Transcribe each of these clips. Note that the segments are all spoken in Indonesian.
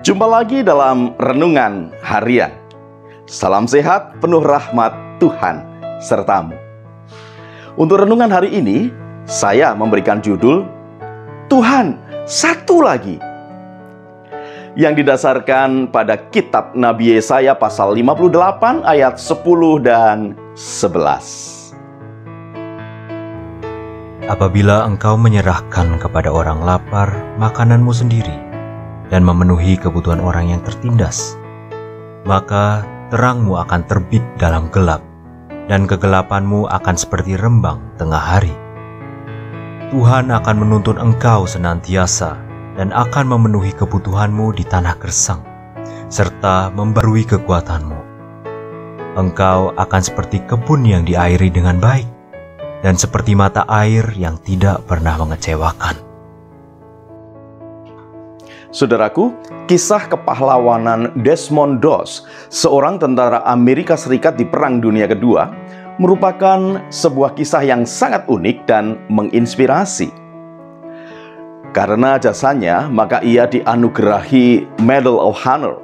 Jumpa lagi dalam Renungan Harian. Salam sehat, penuh rahmat Tuhan sertamu. Untuk renungan hari ini, saya memberikan judul Tuhan Satu Lagi, yang didasarkan pada kitab Nabi Yesaya pasal 58 ayat 10 dan 11. Apabila engkau menyerahkan kepada orang lapar makananmu sendiri dan memenuhi kebutuhan orang yang tertindas, maka terangmu akan terbit dalam gelap, dan kegelapanmu akan seperti rembang tengah hari. Tuhan akan menuntun engkau senantiasa dan akan memenuhi kebutuhanmu di tanah gersang, serta membarui kekuatanmu. Engkau akan seperti kebun yang diairi dengan baik, dan seperti mata air yang tidak pernah mengecewakan. Saudaraku, kisah kepahlawanan Desmond Doss, seorang tentara Amerika Serikat di Perang Dunia Kedua, merupakan sebuah kisah yang sangat unik dan menginspirasi. Karena jasanya, maka ia dianugerahi Medal of Honor,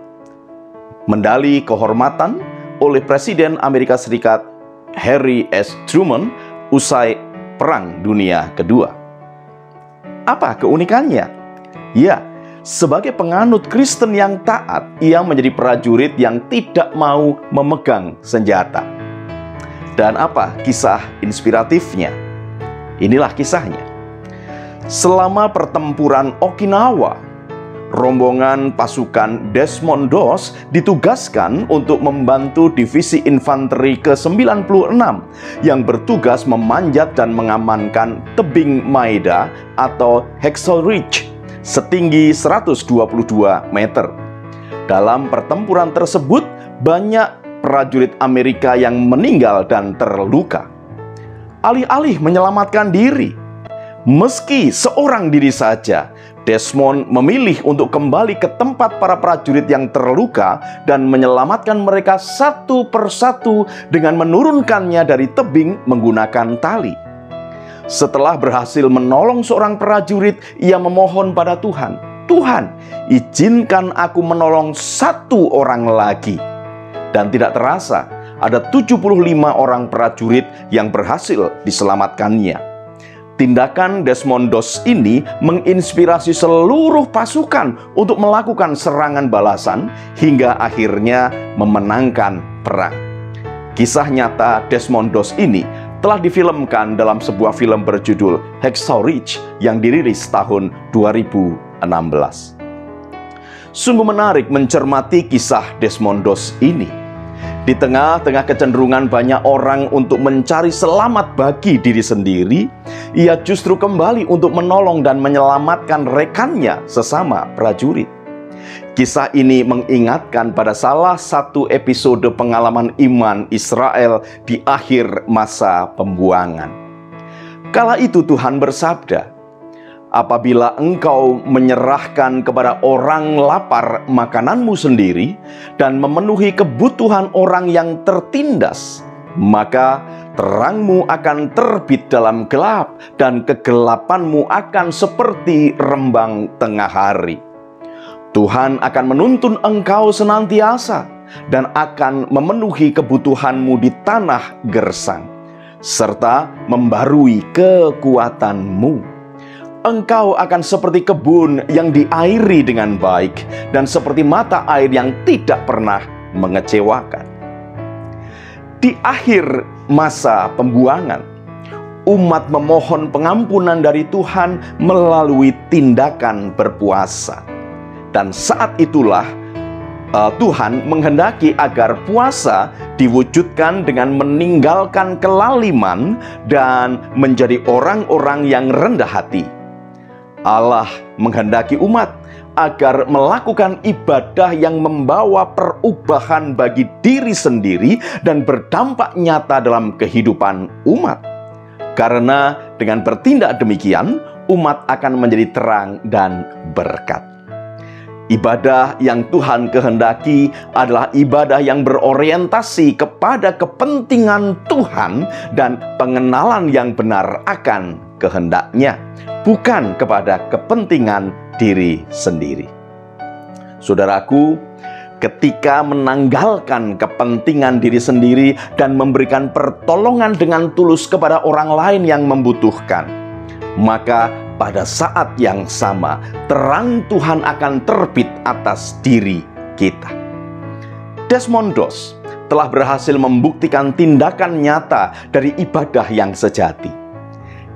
medali kehormatan oleh Presiden Amerika Serikat Harry S. Truman usai Perang Dunia Kedua. Apa keunikannya? Ya, sebagai penganut Kristen yang taat, ia menjadi prajurit yang tidak mau memegang senjata. Dan apa kisah inspiratifnya? Inilah kisahnya. Selama pertempuran Okinawa, rombongan pasukan Desmond Doss ditugaskan untuk membantu divisi infanteri ke-96 yang bertugas memanjat dan mengamankan tebing Maeda atau Hacksaw Ridge setinggi 122 meter. Dalam pertempuran tersebut, banyak prajurit Amerika yang meninggal dan terluka. Alih-alih menyelamatkan diri, meski seorang diri saja, Desmond memilih untuk kembali ke tempat para prajurit yang terluka dan menyelamatkan mereka satu persatu dengan menurunkannya dari tebing menggunakan tali. Setelah berhasil menolong seorang prajurit, ia memohon pada Tuhan, "Tuhan, izinkan aku menolong satu orang lagi." Dan tidak terasa, ada 75 orang prajurit yang berhasil diselamatkannya. Tindakan Desmond Doss ini menginspirasi seluruh pasukan untuk melakukan serangan balasan hingga akhirnya memenangkan perang. Kisah nyata Desmond Doss ini telah difilmkan dalam sebuah film berjudul Hacksaw Ridge yang dirilis tahun 2016. Sungguh menarik mencermati kisah Desmond Doss ini. Di tengah-tengah kecenderungan banyak orang untuk mencari selamat bagi diri sendiri, ia justru kembali untuk menolong dan menyelamatkan rekannya sesama prajurit. Kisah ini mengingatkan pada salah satu episode pengalaman iman Israel di akhir masa pembuangan. Kala itu Tuhan bersabda, "Apabila engkau menyerahkan kepada orang lapar makananmu sendiri dan memenuhi kebutuhan orang yang tertindas, maka terangmu akan terbit dalam gelap dan kegelapanmu akan seperti rembang tengah hari." Tuhan akan menuntun engkau senantiasa dan akan memenuhi kebutuhanmu di tanah gersang, serta membarui kekuatanmu. Engkau akan seperti kebun yang diairi dengan baik dan seperti mata air yang tidak pernah mengecewakan. Di akhir masa pembuangan, umat memohon pengampunan dari Tuhan melalui tindakan berpuasa. Dan saat itulah Tuhan menghendaki agar puasa diwujudkan dengan meninggalkan kelaliman dan menjadi orang-orang yang rendah hati. Allah menghendaki umat agar melakukan ibadah yang membawa perubahan bagi diri sendiri dan berdampak nyata dalam kehidupan umat. Karena dengan bertindak demikian, umat akan menjadi terang dan berkat. Ibadah yang Tuhan kehendaki adalah ibadah yang berorientasi kepada kepentingan Tuhan dan pengenalan yang benar akan kehendaknya, bukan kepada kepentingan diri sendiri. Saudaraku, ketika menanggalkan kepentingan diri sendiri dan memberikan pertolongan dengan tulus kepada orang lain yang membutuhkan, maka pada saat yang sama terang Tuhan akan terbit atas diri kita. Desmond Doss telah berhasil membuktikan tindakan nyata dari ibadah yang sejati.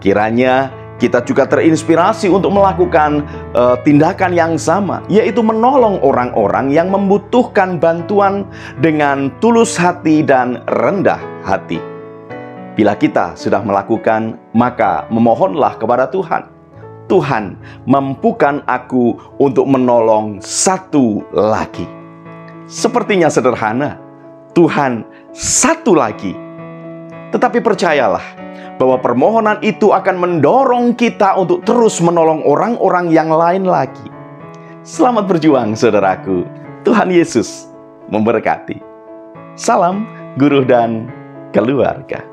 Kiranya kita juga terinspirasi untuk melakukan tindakan yang sama, yaitu menolong orang-orang yang membutuhkan bantuan dengan tulus hati dan rendah hati. Bila kita sudah melakukan, maka memohonlah kepada Tuhan. Tuhan, mampukan aku untuk menolong satu lagi. Sepertinya sederhana, Tuhan, satu lagi. Tetapi percayalah bahwa permohonan itu akan mendorong kita untuk terus menolong orang-orang yang lain lagi. Selamat berjuang, saudaraku. Tuhan Yesus memberkati. Salam guru dan keluarga.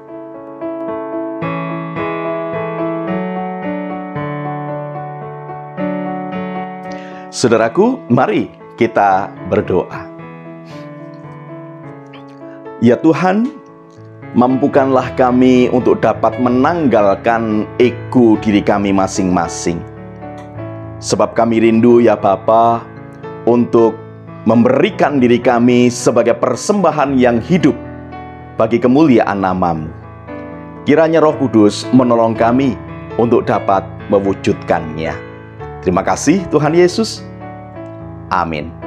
Saudaraku, mari kita berdoa. Ya Tuhan, mampukanlah kami untuk dapat menanggalkan ego diri kami masing-masing. Sebab kami rindu ya Bapa untuk memberikan diri kami sebagai persembahan yang hidup bagi kemuliaan nama-Mu. Kiranya Roh Kudus menolong kami untuk dapat mewujudkannya. Terima kasih Tuhan Yesus. Amin.